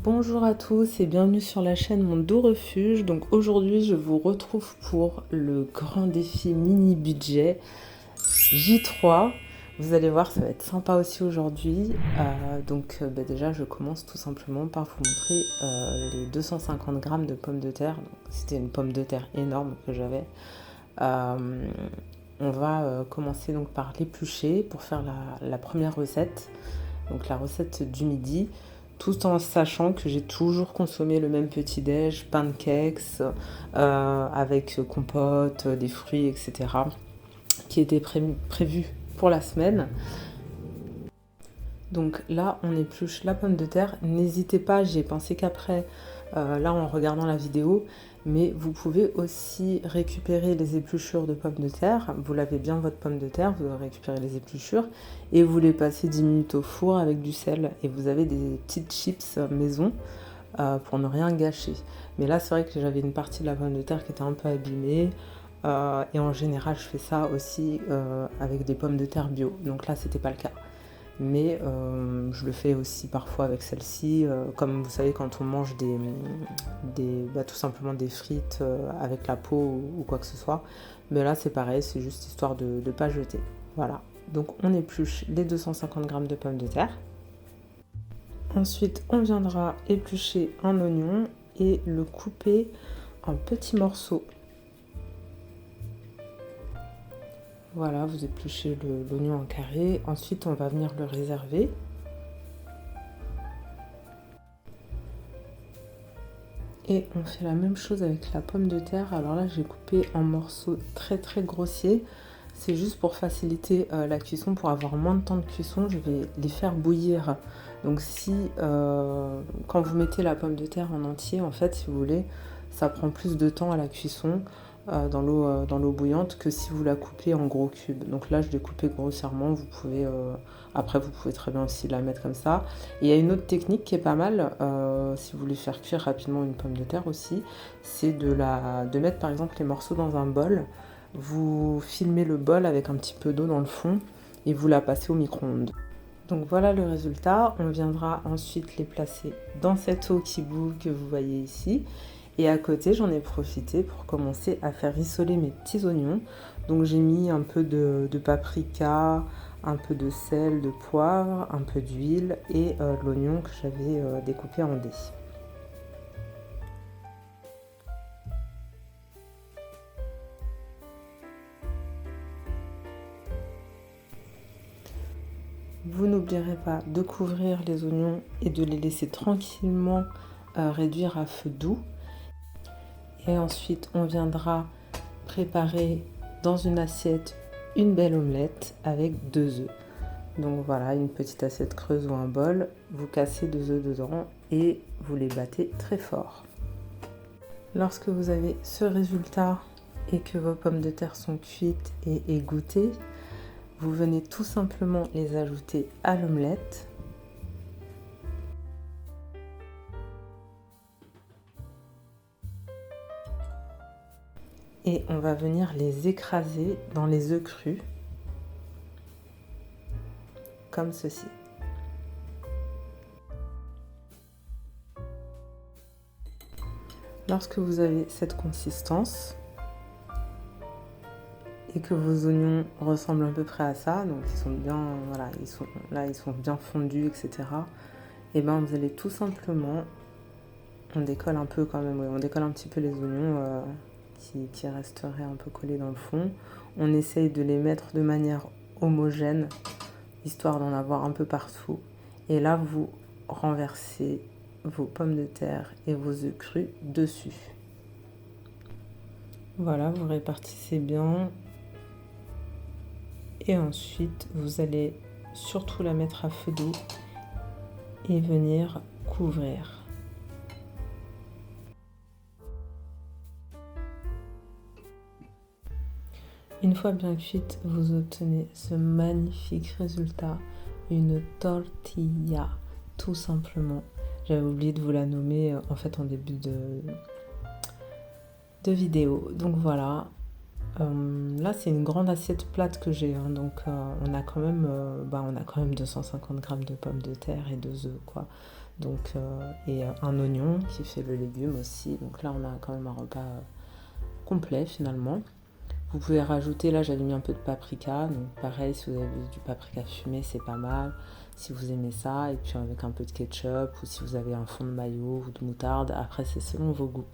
Bonjour à tous et bienvenue sur la chaîne Mon Doux Refuge. Donc aujourd'hui je vous retrouve pour le grand défi mini budget J3. Vous allez voir, ça va être sympa aussi aujourd'hui. Déjà je commence tout simplement par vous montrer les 250 grammes de pommes de terre. C'était une pomme de terre énorme que j'avais. Euh, on va commencer donc par l'éplucher pour faire la première recette. Donc la recette du midi, tout en sachant que j'ai toujours consommé le même petit-déj, pancakes, avec compote, des fruits, etc., qui était prévu pour la semaine. Donc là, on épluche la pomme de terre. N'hésitez pas, j'y ai pensé qu'après, là en regardant la vidéo, mais vous pouvez aussi récupérer les épluchures de pommes de terre. Vous lavez bien votre pomme de terre, vous récupérez les épluchures et vous les passez 10 minutes au four avec du sel. Et vous avez des petites chips maison pour ne rien gâcher. Mais là, c'est vrai que j'avais une partie de la pomme de terre qui était un peu abîmée. Et en général, je fais ça aussi avec des pommes de terre bio. Donc là, c'était pas le cas. Mais je le fais aussi parfois avec celle-ci, comme vous savez quand on mange tout simplement des frites avec la peau ou quoi que ce soit. Mais là c'est pareil, c'est juste histoire de ne pas jeter. Voilà, donc on épluche les 250 grammes de pommes de terre. Ensuite on viendra éplucher un oignon et le couper en petits morceaux. Voilà, vous épluchez l'oignon en carré. Ensuite, on va venir le réserver. Et on fait la même chose avec la pomme de terre. Alors là, j'ai coupé en morceaux très très grossiers. C'est juste pour faciliter la cuisson, pour avoir moins de temps de cuisson. Je vais les faire bouillir. Donc quand vous mettez la pomme de terre en entier, en fait, si vous voulez, ça prend plus de temps à la cuisson dans l'eau bouillante que si vous la coupez en gros cubes. Donc là, je l'ai coupé grossièrement. Après, vous pouvez très bien aussi la mettre comme ça. Et il y a une autre technique qui est pas mal, si vous voulez faire cuire rapidement une pomme de terre aussi, c'est de mettre par exemple les morceaux dans un bol. Vous filmez le bol avec un petit peu d'eau dans le fond et vous la passez au micro-ondes. Donc voilà le résultat. On viendra ensuite les placer dans cette eau qui bout que vous voyez ici. Et à côté, j'en ai profité pour commencer à faire rissoler mes petits oignons. Donc j'ai mis un peu de paprika, un peu de sel, de poivre, un peu d'huile et l'oignon que j'avais découpé en dés. Vous n'oublierez pas de couvrir les oignons et de les laisser tranquillement réduire à feu doux. Et ensuite, on viendra préparer dans une assiette une belle omelette avec 2 œufs. Donc voilà, une petite assiette creuse ou un bol, vous cassez 2 œufs dedans et vous les battez très fort. Lorsque vous avez ce résultat et que vos pommes de terre sont cuites et égouttées, vous venez tout simplement les ajouter à l'omelette. Et on va venir les écraser dans les œufs crus, comme ceci. Lorsque vous avez cette consistance et que vos oignons ressemblent à peu près à ça, donc ils sont bien, voilà, ils sont bien fondus, etc. Et ben vous allez tout simplement, on décolle un peu quand même, on décolle un petit peu les oignons qui resteraient un peu collés dans le fond. On essaye de les mettre de manière homogène, histoire d'en avoir un peu partout. Et là, vous renversez vos pommes de terre et vos œufs crus dessus. Voilà, vous répartissez bien. Et ensuite, vous allez surtout la mettre à feu doux et venir couvrir. Une fois bien cuite, vous obtenez ce magnifique résultat, une tortilla, tout simplement. J'avais oublié de vous la nommer en fait en début de vidéo. Donc voilà. Là c'est une grande assiette plate que j'ai, hein, donc on a quand même 250 grammes de pommes de terre et 2 œufs, quoi. Donc, et un oignon qui fait le légume aussi. Donc là, on a quand même un repas complet finalement. Vous pouvez rajouter, là j'avais mis un peu de paprika, donc pareil, si vous avez du paprika fumé, c'est pas mal, si vous aimez ça, et puis avec un peu de ketchup, ou si vous avez un fond de mayo ou de moutarde, après c'est selon vos goûts.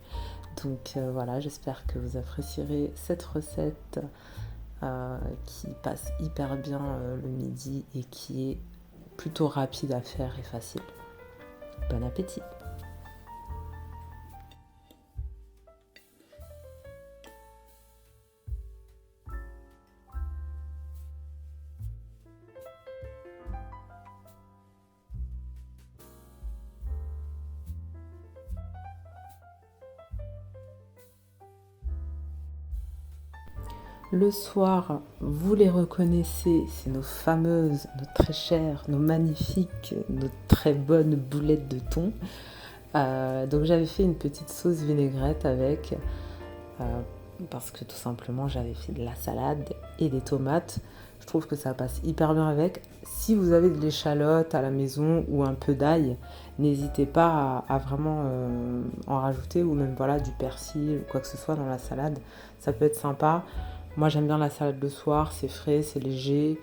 Donc voilà, j'espère que vous apprécierez cette recette qui passe hyper bien le midi et qui est plutôt rapide à faire et facile. Bon appétit! Le soir, vous les reconnaissez, c'est nos fameuses, nos très chères, nos magnifiques, nos très bonnes boulettes de thon. Donc j'avais fait une petite sauce vinaigrette avec, euh, parce que tout simplement j'avais fait de la salade et des tomates. Je trouve que ça passe hyper bien avec. Si vous avez de l'échalote à la maison ou un peu d'ail, n'hésitez pas à vraiment en rajouter, ou même voilà du persil ou quoi que ce soit dans la salade. Ça peut être sympa. Moi j'aime bien la salade le soir, c'est frais, c'est léger.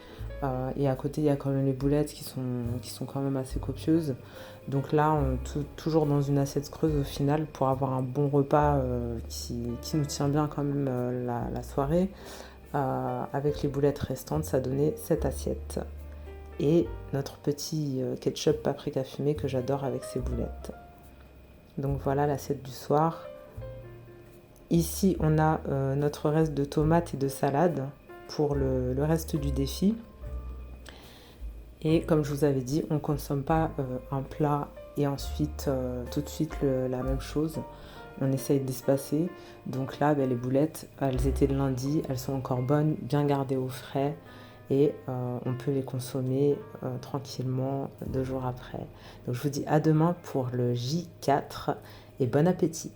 Et à côté il y a quand même les boulettes qui sont quand même assez copieuses. Donc là, toujours dans une assiette creuse au final pour avoir un bon repas qui nous tient bien quand même la soirée. Avec les boulettes restantes, ça donnait cette assiette. Et notre petit ketchup paprika fumé que j'adore avec ces boulettes. Donc voilà l'assiette du soir. Ici, on a notre reste de tomates et de salade pour le reste du défi. Et comme je vous avais dit, on ne consomme pas un plat et ensuite tout de suite la même chose. On essaye d'espacer. Donc là, les boulettes, elles étaient le lundi, elles sont encore bonnes, bien gardées au frais. Et on peut les consommer tranquillement 2 jours après. Donc je vous dis à demain pour le J4 et bon appétit!